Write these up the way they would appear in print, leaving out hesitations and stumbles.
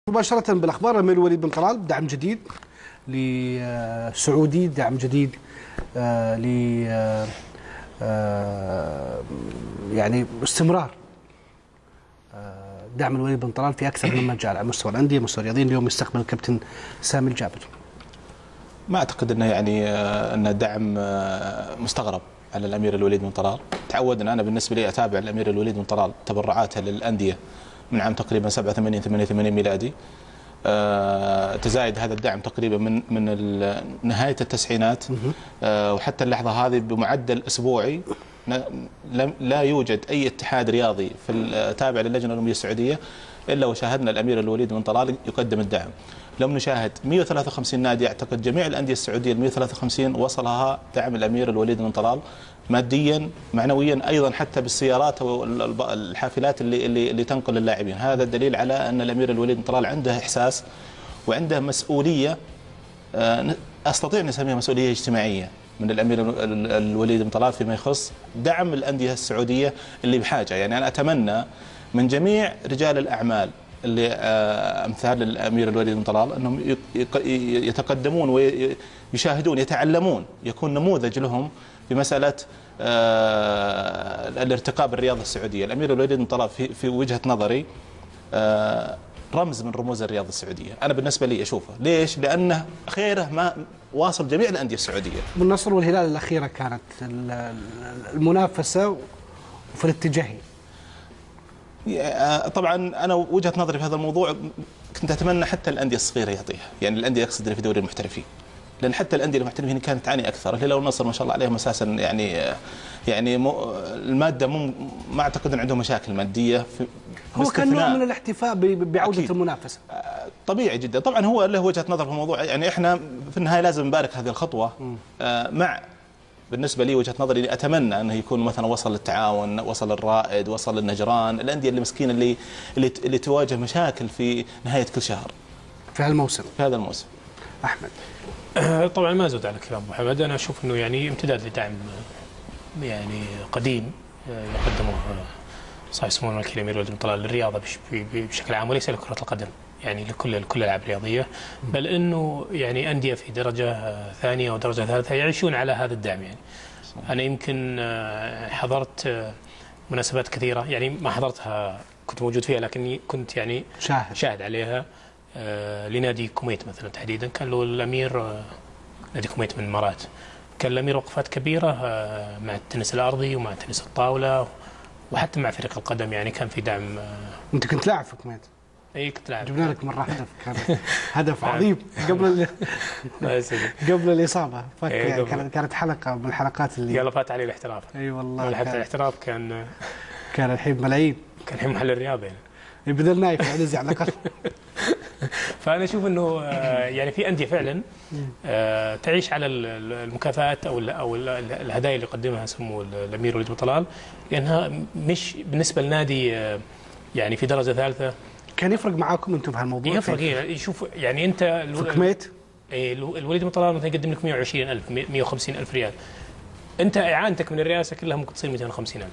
مباشرة بالأخبار. الأمير وليد بن طلال دعم جديد لسعودي، دعم جديد ل يعني استمرار دعم الوليد بن طلال في أكثر من مجال على مستوى الأندية، مستوى الرياضيين. اليوم يستقبل الكابتن سامي الجابر. ما أعتقد أنه أن دعم مستغرب على الأمير الوليد بن طلال. تعودنا، أنا بالنسبة لي أتابع الأمير الوليد بن طلال تبرعاته للأندية من عام تقريبا 87-88 ميلادي، تزايد هذا الدعم تقريبا من نهاية التسعينات، وحتى اللحظة هذه بمعدل أسبوعي لا يوجد أي اتحاد رياضي في تابع للجنة الأولمبية السعودية إلا وشاهدنا الأمير الوليد بن طلال يقدم الدعم. لم نشاهد 153 نادي، أعتقد جميع الأندية السعودية 153 وصلها دعم الأمير الوليد بن طلال ماديا معنويا، أيضا حتى بالسيارات والحافلات اللي تنقل اللاعبين. هذا الدليل على أن الأمير الوليد بن طلال عنده إحساس وعنده مسؤولية، أستطيع أن أسميها مسؤولية اجتماعية من الأمير الوليد بن طلال فيما يخص دعم الأندية السعودية اللي بحاجة. يعني أنا أتمنى من جميع رجال الأعمال اللي أمثال الأمير الوليد بن طلال أنهم يتقدمون ويشاهدون، يتعلمون، يكون نموذج لهم في مسألة الارتقاء بالرياضة السعودية. الأمير الوليد بن طلال في وجهة نظري رمز من رموز الرياضة السعودية. أنا بالنسبة لي أشوفه. ليش؟ لأنه خيره ما واصل جميع الأندية السعودية. بالنصر والهلال الأخيرة كانت المنافسة في الاتجاهين. طبعا أنا وجهة نظري في هذا الموضوع كنت أتمنى حتى الأندية الصغيرة يعطيها، يعني الأندية أقصد في دوري المحترفين، لأن حتى الأندية المحترفين كانت تعاني أكثر. الهلال والنصر ما شاء الله عليهم أساسا يعني المادة ما أعتقد أن عندهم مشاكل مادية. هو كان نوع من الاحتفاء بعودة أكيد. المنافسة طبيعي جدا. طبعا هو له وجهة نظر في الموضوع، يعني إحنا في النهاية لازم نبارك هذه الخطوة. بالنسبة لي وجهة نظري أتمنى أنه يكون مثلا وصل للتعاون، وصل الرائد، وصل النجران، الأندية المسكينة اللي تواجه مشاكل في نهاية كل شهر في هالموسم، في هذا الموسم. أحمد. طبعا ما أزود على كلام محمد، أنا أشوف أنه يعني امتداد لدعم يعني قديم يقدمه صاحب السمو الملكي الأمير وليد بن طلال للرياضة بشكل عام، وليس لكرة القدم، يعني لكل الألعاب الرياضية، بل أنه يعني أندية في درجة ثانية ودرجة ثالثة يعيشون على هذا الدعم. يعني أنا يمكن حضرت مناسبات كثيرة، يعني ما حضرتها كنت موجود فيها، لكني كنت يعني شاهد عليها. لنادي كوميت مثلا تحديدا، كان له الأمير، نادي كوميت من الإمارات، كان الأمير وقفات كبيرة مع التنس الأرضي ومع تنس الطاولة وحتى مع فريق القدم، يعني كان في دعم. أنت كنت لاعب في كوميت؟ اي كنت لاعب. جبنا لك مرة هدف، كان هدف عظيم قبل الإصابة. يعني كانت حلقة من الحلقات اللي يلا فات عليه الاحتراف. اي والله، حتى الاحتراف كان الحين ملايين، كان الحين محل الرياضة يعني. بدل نايف عزيز على الأقل. فأنا أشوف أنه يعني في أندية فعلا تعيش على المكافآت أو الهدايا اللي يقدمها سمو الأمير وليد بن طلال، لأنها مش بالنسبة لنادي يعني في درجة ثالثة. كان يفرق معاكم أنتم بهالموضوع؟ يفرق. يشوف يعني أنت في كوميت الوليد بن طلال مثلا يقدم لك 120,000 150,000 ريال، أنت إعانتك من الرئاسة كلها ممكن تصير 250,000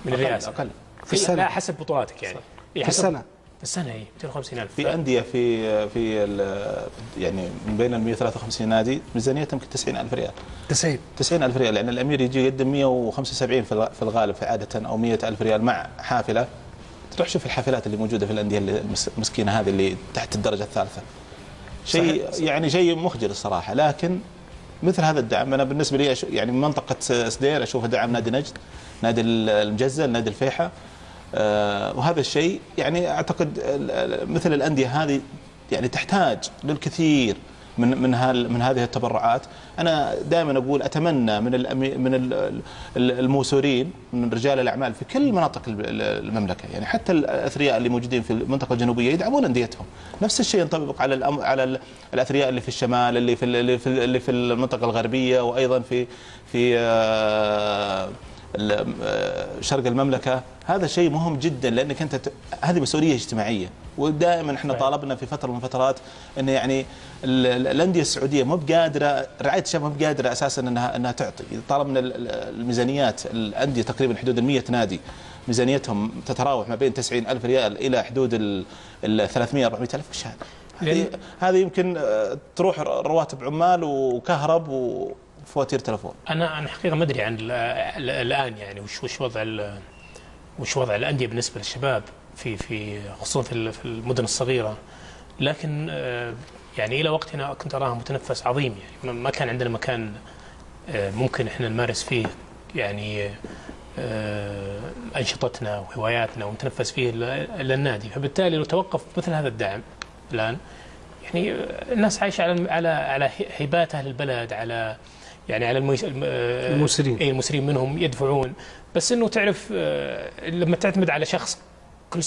من الرئاسة أقل في السنة، لا حسب بطولاتك يعني. في السنة هي 250,000. في أندية في يعني من بين ال 153 نادي ميزانيتهم 90,000 ريال. 90,000 ريال، لأن الأمير يجي يقدم 175 في الغالب عادة، أو 100,000 ريال مع حافلة. تروح شوف الحافلات اللي موجودة في الأندية المسكينة هذه اللي تحت الدرجة الثالثة، يعني شيء مخجل الصراحة. لكن مثل هذا الدعم أنا بالنسبة لي يعني من منطقة سدير أشوفه دعم نادي نجد، نادي المجزل، نادي الفيحة. وهذا الشيء يعني أعتقد مثل الأندية هذه يعني تحتاج للكثير من هذه التبرعات. أنا دائما أقول أتمنى من الموسورين، من رجال الأعمال في كل مناطق المملكة، يعني حتى الأثرياء اللي موجودين في المنطقة الجنوبية يدعمون أنديتهم. نفس الشيء ينطبق على الأثرياء اللي في الشمال، اللي في المنطقة الغربية، وأيضا في شرق المملكة. هذا شيء مهم جدا، لأنك أنت هذه مسؤولية اجتماعية. ودائما احنا طالبنا في فترة من الفترات أن يعني الأندية السعودية مو بقادرة، رعاية الشباب مو بقادرة أساسا أنها تعطي. طالب من الميزانيات الأندية تقريبا حدود 100 نادي ميزانيتهم تتراوح ما بين 90,000 ريال الى حدود ال 300-400,000، وش هذه يمكن تروح رواتب عمال وكهرب وفواتير تلفون. انا حقيقه ما ادري عن الان يعني وش وضع الانديه بالنسبه للشباب في خصوصا في المدن الصغيره، لكن يعني الى وقتنا كنت اراها متنفس عظيم. يعني ما كان عندنا مكان ممكن احنا نمارس فيه يعني انشطتنا وهواياتنا ونتنفس فيه الا النادي، فبالتالي لو توقف مثل هذا الدعم الان، يعني الناس عايشه على هبات اهل البلد، على يعني على المسرين المسرين منهم يدفعون، بس انه تعرف لما تعتمد على شخص كل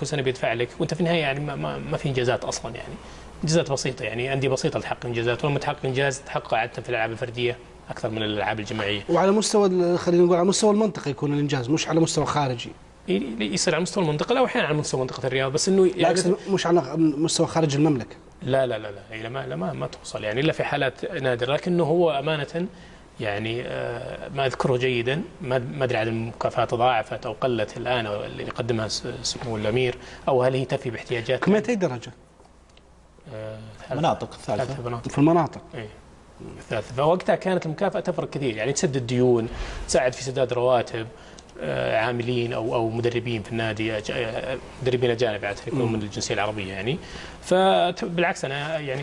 سنه بيدفع لك، وانت في النهايه يعني ما في انجازات اصلا، يعني انجازات بسيطه، يعني انديه بسيطه تحقق انجازات، ولما تحقق انجاز تحقق عاده في الالعاب الفرديه اكثر من الالعاب الجماعيه. وعلى مستوى خلينا نقول على مستوى المنطقه يكون الانجاز، مش على مستوى خارجي. يصير على مستوى المنطقه، لا واحيانا على مستوى منطقه الرياض، بس انه يعني مش على مستوى خارج المملكه. لا لا لا لا هي ما توصل يعني الا في حالات نادره، لكنه هو امانه يعني ما اذكره جيدا، ما ادري عن المكافآت تضاعفت او قلت الان اللي يقدمها سمو الامير، او هل هي تفي باحتياجات. كم اي درجه؟ المناطق الثالثه في المناطق. اي الثالثه، فوقتها كانت المكافاه تفرق كثير، يعني تسدد ديون، تساعد في سداد رواتب عاملين او مدربين في النادي، مدربين اجانب عاده يكونون من الجنسيه العربيه يعني. فبالعكس انا يعني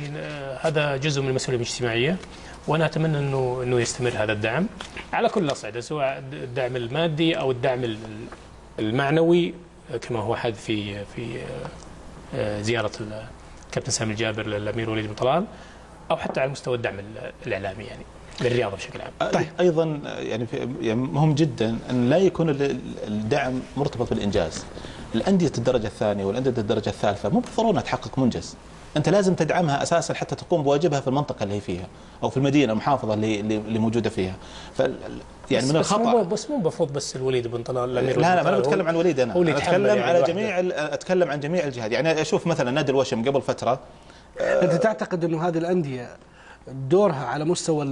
هذا جزء من المسؤوليه الاجتماعيه، وانا اتمنى انه يستمر هذا الدعم على كل الاصعده، سواء الدعم المادي او الدعم المعنوي كما هو حدث في زياره الكابتن سامي الجابر للامير وليد بن طلال، او حتى على مستوى الدعم الاعلامي يعني للرياضه بشكل عام. طيب ايضا يعني مهم جدا ان لا يكون الدعم مرتبط بالانجاز. الانديه الدرجه الثانيه والانديه الدرجه الثالثه مو بالضروره انها تحقق منجز، انت لازم تدعمها اساسا حتى تقوم بواجبها في المنطقه اللي هي فيها او في المدينه المحافظه اللي موجوده فيها. ف يعني من الخطا بس مو المفروض بس الوليد بن طلال الامير. لا ما بتكلم عن الوليد، انا اتكلم على اتكلم عن جميع الجهات. يعني اشوف مثلا نادي الوشم قبل فتره. انت تعتقد انه هذه الانديه دورها على مستوى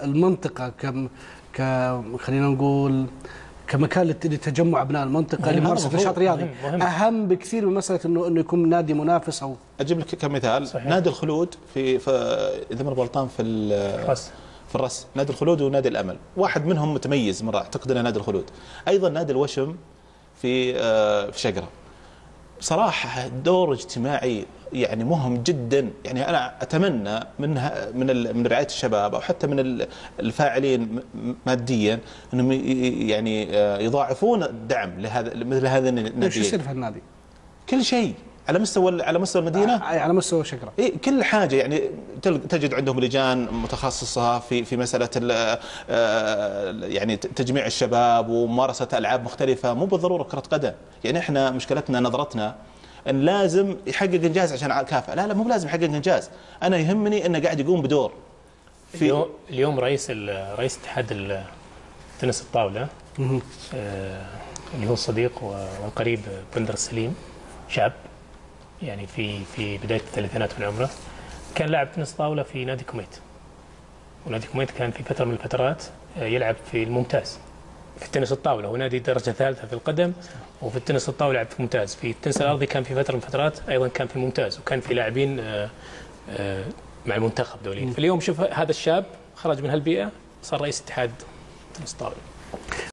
المنطقه خلينا نقول كمكان لتجمع ابناء المنطقه لممارسه نشاط رياضي اهم بكثير من مساله انه يكون نادي منافس؟ او اجيب لك كمثال صحيح. نادي الخلود في اذا ما غلطان في الرس، نادي الخلود ونادي الامل، واحد منهم متميز مره اعتقد انه نادي الخلود. ايضا نادي الوشم في شقره، صراحه دور اجتماعي يعني مهم جدا. يعني انا اتمنى من رعايه الشباب او حتى من الفاعلين ماديا انهم يعني يضاعفون الدعم مثل هذا النادي. ايش يصير في النادي؟ كل شيء على مستوى المدينه، على مستوى شقره، كل حاجه. يعني تجد عندهم لجان متخصصه في مساله يعني تجميع الشباب وممارسه العاب مختلفه، مو بالضروره كره قدم. يعني احنا مشكلتنا نظرتنا ان لازم يحقق انجاز عشان اكافئ، لا مو لازم يحقق انجاز، انا يهمني انه قاعد يقوم بدور. اليوم رئيس اتحاد تنس الطاوله اللي هو الصديق والقريب بندر السليم، شاب يعني في بدايه الثلاثينات من عمره، كان لاعب تنس طاوله في نادي كوميت، ونادي كوميت كان في فتره من الفترات يلعب في الممتاز في التنس الطاوله، هو نادي درجه ثالثه في القدم، وفي التنس الطاوله لعب في الممتاز. في التنس الارضي كان في فتره من الفترات ايضا كان في الممتاز، وكان في لاعبين مع المنتخب دوليا. فاليوم شوف هذا الشاب خرج من هالبيئه صار رئيس اتحاد تنس الطاوله.